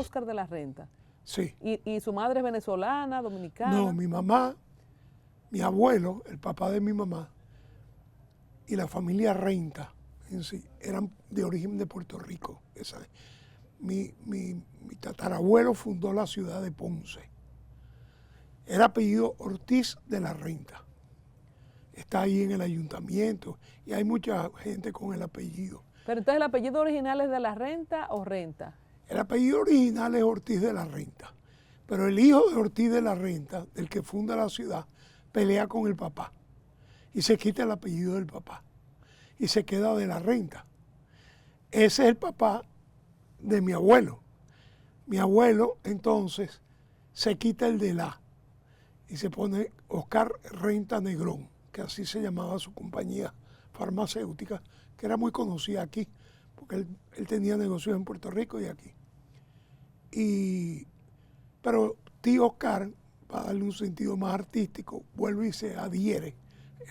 Óscar de la Renta. Sí. ¿Y su madre es venezolana, dominicana? No, mi mamá, mi abuelo, el papá de mi mamá, y la familia Renta en sí, eran de origen de Puerto Rico. Mi tatarabuelo fundó la ciudad de Ponce. Era apellido Ortiz de la Renta. Está ahí en el ayuntamiento y hay mucha gente con el apellido. Pero entonces el apellido original es de la Renta o Renta. El apellido original es Ortiz de la Renta, pero el hijo de Ortiz de la Renta, del que funda la ciudad, pelea con el papá y se quita el apellido del papá y se queda de la Renta. Ese es el papá de mi abuelo. Mi abuelo entonces se quita el de la y se pone Oscar Renta Negrón, que así se llamaba su compañía farmacéutica, que era muy conocida aquí, porque él tenía negocios en Puerto Rico y aquí. Pero tío Oscar, para darle un sentido más artístico, vuelve y se adhiere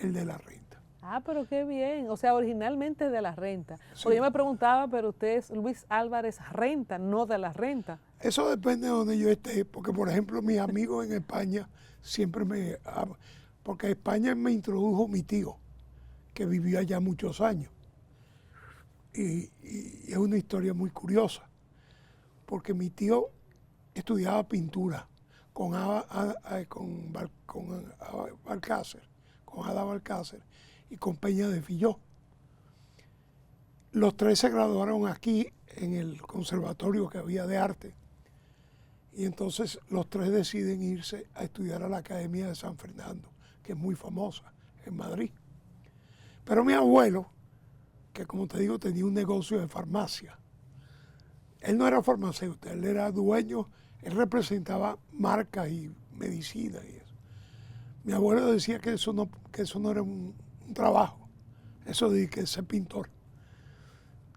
el de la Renta. Ah, pero qué bien. O sea, originalmente es de la Renta. Sí. Porque yo me preguntaba, pero usted es Luis Álvarez Renta, no de la Renta. Eso depende de donde yo esté, porque por ejemplo mis amigos en España siempre porque en España me introdujo mi tío, que vivió allá muchos años. Y es una historia muy curiosa, porque mi tío estudiaba pintura con Balcácer, con Ada Balcácer y con Peña de Filló. Los tres se graduaron aquí en el conservatorio que había de arte. Y entonces los tres deciden irse a estudiar a la Academia de San Fernando, que es muy famosa en Madrid. Pero mi abuelo, que como te digo tenía un negocio de farmacia, él no era farmacéutico, él era dueño, él representaba marcas y medicina y eso. Mi abuelo decía que eso no era un trabajo, eso de que ser pintor.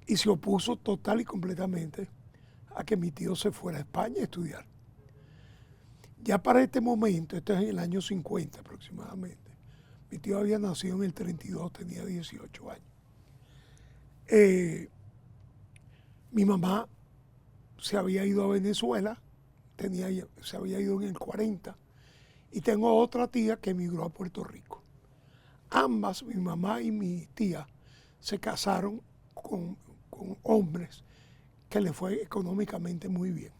Y se opuso total y completamente a que mi tío se fuera a España a estudiar. Ya para este momento, esto es en el año 50 aproximadamente, mi tío había nacido en el 32, tenía 18 años. Mi mamá se había ido a Venezuela, se había ido en el 40, y tengo otra tía que emigró a Puerto Rico. Ambas, mi mamá y mi tía, se casaron con hombres que le fue económicamente muy bien.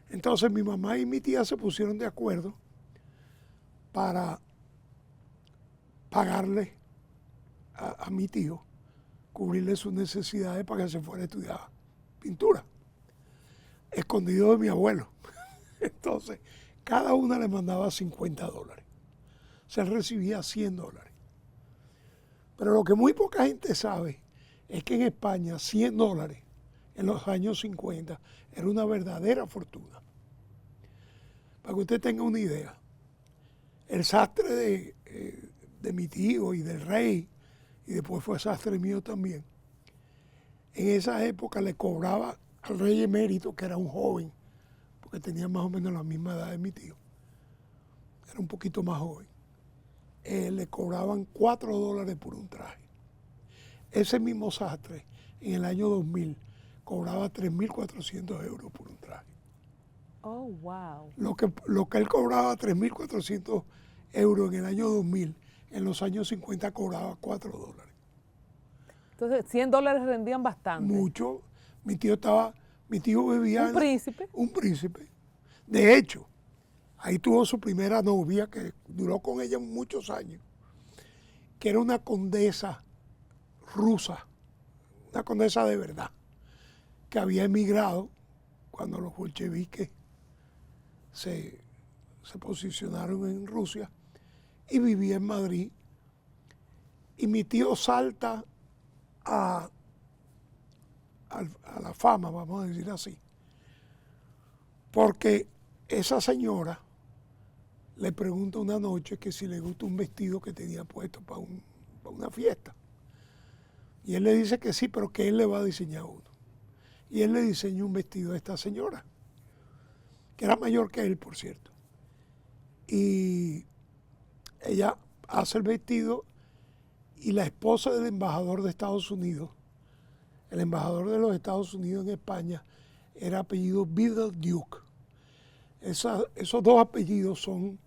Entonces mi mamá y mi tía se pusieron de acuerdo para pagarle a mi tío, cubrirle sus necesidades para que se fuera a estudiar pintura, escondido de mi abuelo. Entonces, cada una le mandaba $50. Se recibía $100. Pero lo que muy poca gente sabe es que en España $100 en los años 50 era una verdadera fortuna. Para que usted tenga una idea, el sastre de mi tío y del rey, y después fue sastre mío también, en esa época le cobraba al rey emérito, que era un joven, porque tenía más o menos la misma edad de mi tío, era un poquito más joven, le cobraban $4 por un traje. Ese mismo sastre, en el año 2000, cobraba 3.400 euros por un traje. Oh, wow. Lo que él cobraba 3.400 euros en el año 2000, en los años 50 cobraba $4. Entonces, $100 rendían bastante. Mucho. Mi tío vivía... ¿Un príncipe? Un príncipe. De hecho, ahí tuvo su primera novia, que duró con ella muchos años, que era una condesa rusa, una condesa de verdad, que había emigrado cuando los bolcheviques se posicionaron en Rusia, y vivía en Madrid. Y mi tío salta a la fama, vamos a decir así, porque esa señora le pregunta una noche que si le gusta un vestido que tenía puesto para una fiesta. Y él le dice que sí, pero que él le va a diseñar uno. Y él le diseña un vestido a esta señora, que era mayor que él, por cierto. Y ella hace el vestido, y la esposa del embajador de Estados Unidos, el embajador de los Estados Unidos en España, era apellido Biddle Duke. Esos dos apellidos son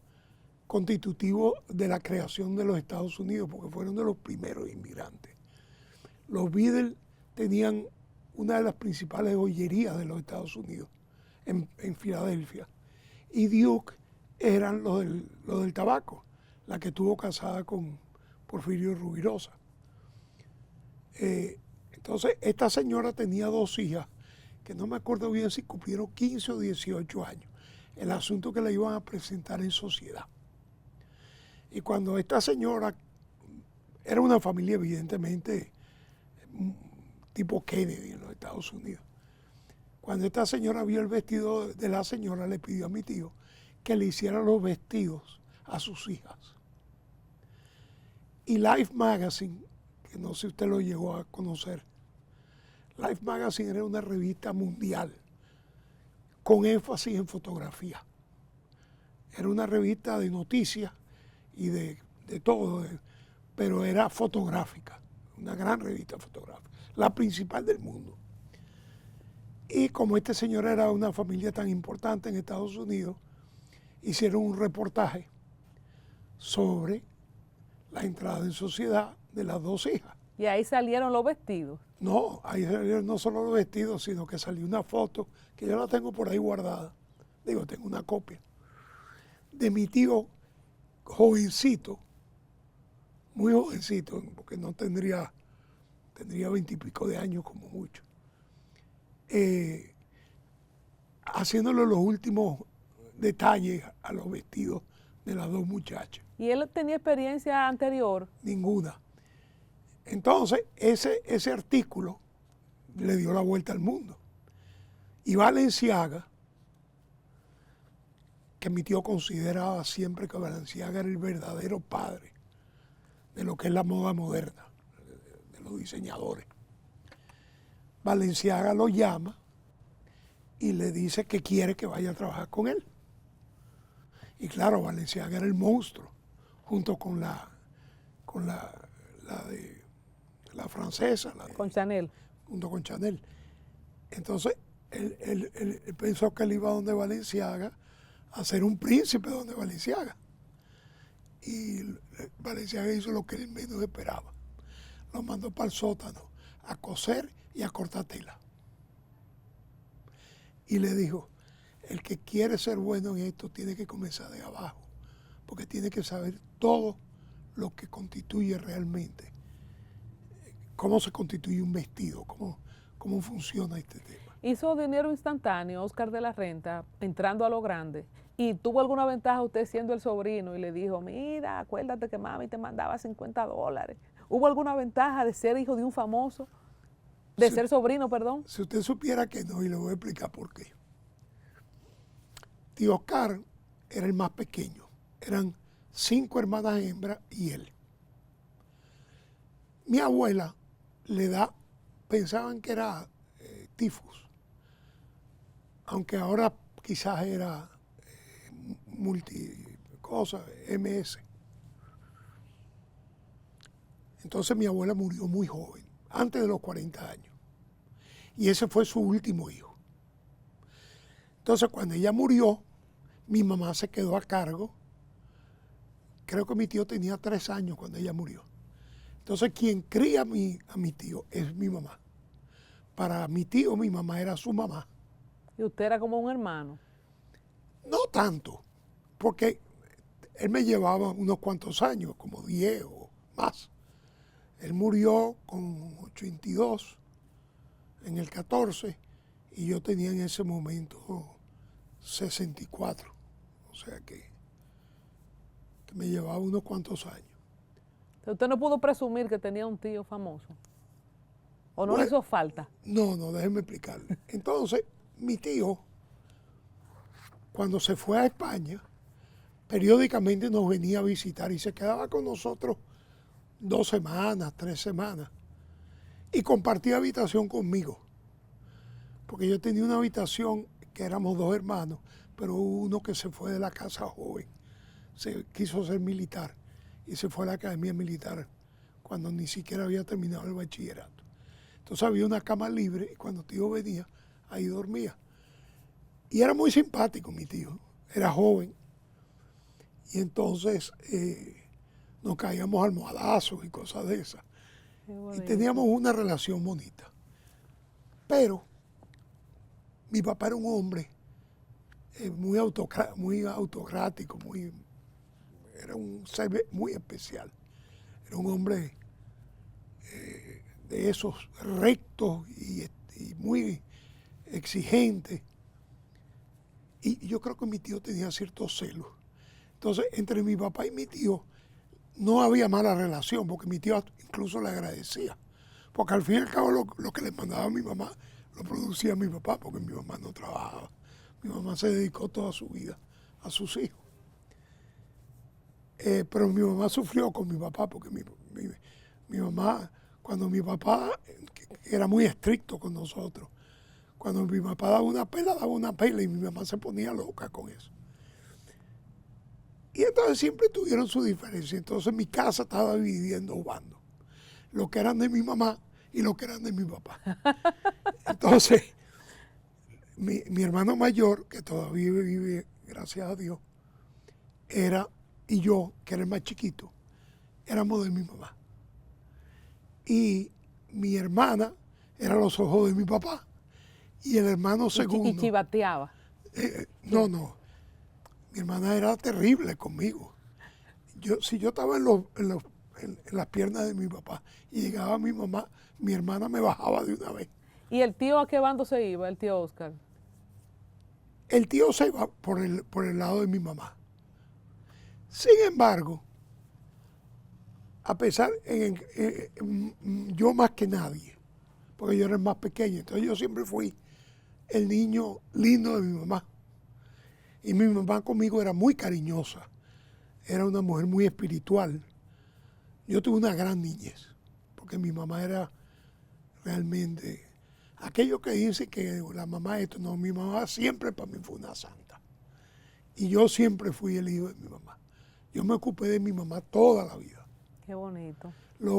constitutivos de la creación de los Estados Unidos, porque fueron de los primeros inmigrantes. Los Biddle tenían una de las principales joyerías de los Estados Unidos, en Filadelfia. Y Duke eran los del tabaco, la que estuvo casada con Porfirio Rubirosa. Entonces, esta señora tenía dos hijas, que no me acuerdo bien si cumplieron 15 o 18 años. El asunto que la iban a presentar en sociedad. Y cuando esta señora, era una familia evidentemente tipo Kennedy en los Estados Unidos, cuando esta señora vio el vestido de la señora, le pidió a mi tío que le hiciera los vestidos a sus hijas. Y Life Magazine, que no sé si usted lo llegó a conocer, Life Magazine era una revista mundial con énfasis en fotografía. Era una revista de noticias y de todo, pero era fotográfica, una gran revista fotográfica, la principal del mundo. Y como este señor era una familia tan importante en Estados Unidos, hicieron un reportaje sobre la entrada en sociedad de las dos hijas. Y ahí salieron los vestidos. No, ahí salieron no solo los vestidos, sino que salió una foto, que yo la tengo por ahí guardada, digo, tengo una copia, de mi tío jovencito, muy jovencito, porque no tendría 20 y pico de años como mucho, haciéndole los últimos detalles a los vestidos de las dos muchachas. ¿Y él tenía experiencia anterior? Ninguna. Entonces, ese artículo le dio la vuelta al mundo. Y Balenciaga, que mi tío consideraba siempre que Balenciaga era el verdadero padre de lo que es la moda moderna, de los diseñadores. Balenciaga lo llama y le dice que quiere que vaya a trabajar con él. Y claro, Balenciaga era el monstruo, junto con la francesa. Con Chanel. Junto con Chanel. Entonces, él pensó que él iba donde Balenciaga a ser un príncipe donde Balenciaga. Y Balenciaga hizo lo que él menos esperaba. Lo mandó para el sótano a coser y a cortar tela. Y le dijo, el que quiere ser bueno en esto tiene que comenzar de abajo, porque tiene que saber todo lo que constituye realmente, cómo se constituye un vestido, cómo funciona este tema. Hizo dinero instantáneo Oscar de la Renta, entrando a lo grande. ¿Y tuvo alguna ventaja usted siendo el sobrino y le dijo, mira, acuérdate que mami te mandaba $50? ¿Hubo alguna ventaja de ser hijo de un famoso? De ser sobrino, perdón. Si usted supiera que no, y le voy a explicar por qué. Tío Oscar era el más pequeño. Eran 5 hermanas hembras y él. Mi abuela pensaban que era tifus, aunque ahora quizás era MS. Entonces mi abuela murió muy joven, antes de los 40 años. Y ese fue su último hijo. Entonces cuando ella murió, mi mamá se quedó a cargo. Creo que mi tío tenía 3 años cuando ella murió. Entonces quien cría a mi tío es mi mamá. Para mi tío, mi mamá era su mamá. ¿Y usted era como un hermano? No tanto, porque él me llevaba unos cuantos años, como 10 o más. Él murió con 82 en el 14 y yo tenía en ese momento 64. O sea que me llevaba unos cuantos años. ¿Usted no pudo presumir que tenía un tío famoso? ¿O no le hizo falta? No, déjeme explicarle. Entonces, mi tío, cuando se fue a España, periódicamente nos venía a visitar y se quedaba con nosotros 2 semanas, 3 semanas. Y compartía habitación conmigo. Porque yo tenía una habitación que éramos 2 hermanos, pero hubo uno que se fue de la casa joven. Se quiso ser militar y se fue a la academia militar cuando ni siquiera había terminado el bachillerato. Entonces había una cama libre y cuando tío venía, ahí dormía. Y era muy simpático mi tío, era joven. Y entonces nos caíamos almohadazos y cosas de esas. Y teníamos una relación bonita. Pero mi papá era un hombre muy autocrático, era un ser muy especial. Era un hombre de esos rectos y muy exigente. Y yo creo que mi tío tenía ciertos celos. Entonces, entre mi papá y mi tío no había mala relación, porque mi tío incluso le agradecía. Porque al fin y al cabo lo que le mandaba a mi mamá lo producía mi papá, porque mi mamá no trabajaba. Mi mamá se dedicó toda su vida a sus hijos. Pero mi mamá sufrió con mi papá, porque mi mamá, cuando mi papá, que era muy estricto con nosotros, cuando mi papá daba una pela y mi mamá se ponía loca con eso. Y entonces siempre tuvieron su diferencia. Entonces mi casa estaba dividida en dos bandos. Los que eran de mi mamá y los que eran de mi papá. Entonces, mi hermano mayor, que todavía vive, gracias a Dios, y yo, que era el más chiquito, éramos de mi mamá. Y mi hermana era los ojos de mi papá. Y el hermano segundo... Y chivateaba. No. Mi hermana era terrible conmigo. Si yo estaba en las piernas de mi papá y llegaba mi mamá, mi hermana me bajaba de una vez. ¿Y el tío a qué bando se iba, el tío Oscar? El tío se iba por el lado de mi mamá. Sin embargo, a pesar, yo más que nadie, porque yo era el más pequeño, entonces yo siempre fui el niño lindo de mi mamá. Y mi mamá conmigo era muy cariñosa, era una mujer muy espiritual. Yo tuve una gran niñez, porque mi mamá era realmente, aquello que dice que la mamá esto, no, mi mamá siempre para mí fue una santa. Y yo siempre fui el hijo de mi mamá. Yo me ocupé de mi mamá toda la vida. Qué bonito. La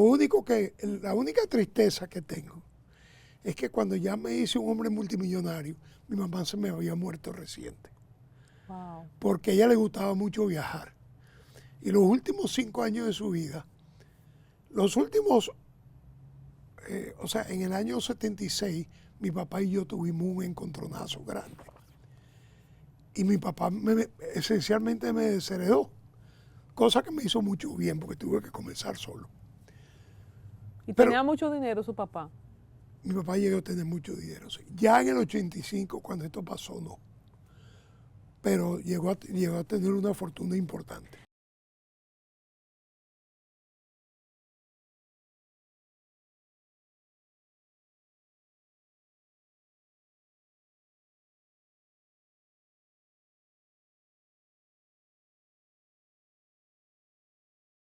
única tristeza que tengo es que cuando ya me hice un hombre multimillonario, mi mamá se me había muerto reciente. Wow. Porque a ella le gustaba mucho viajar. Y los últimos 5 años de su vida, en el año 76, mi papá y yo tuvimos un encontronazo grande. Y mi papá esencialmente me desheredó, cosa que me hizo mucho bien porque tuve que comenzar solo. ¿Y tenía mucho dinero su papá? Mi papá llegó a tener mucho dinero, sí. Ya en el 85, cuando esto pasó, no. Pero llegó a tener una fortuna importante.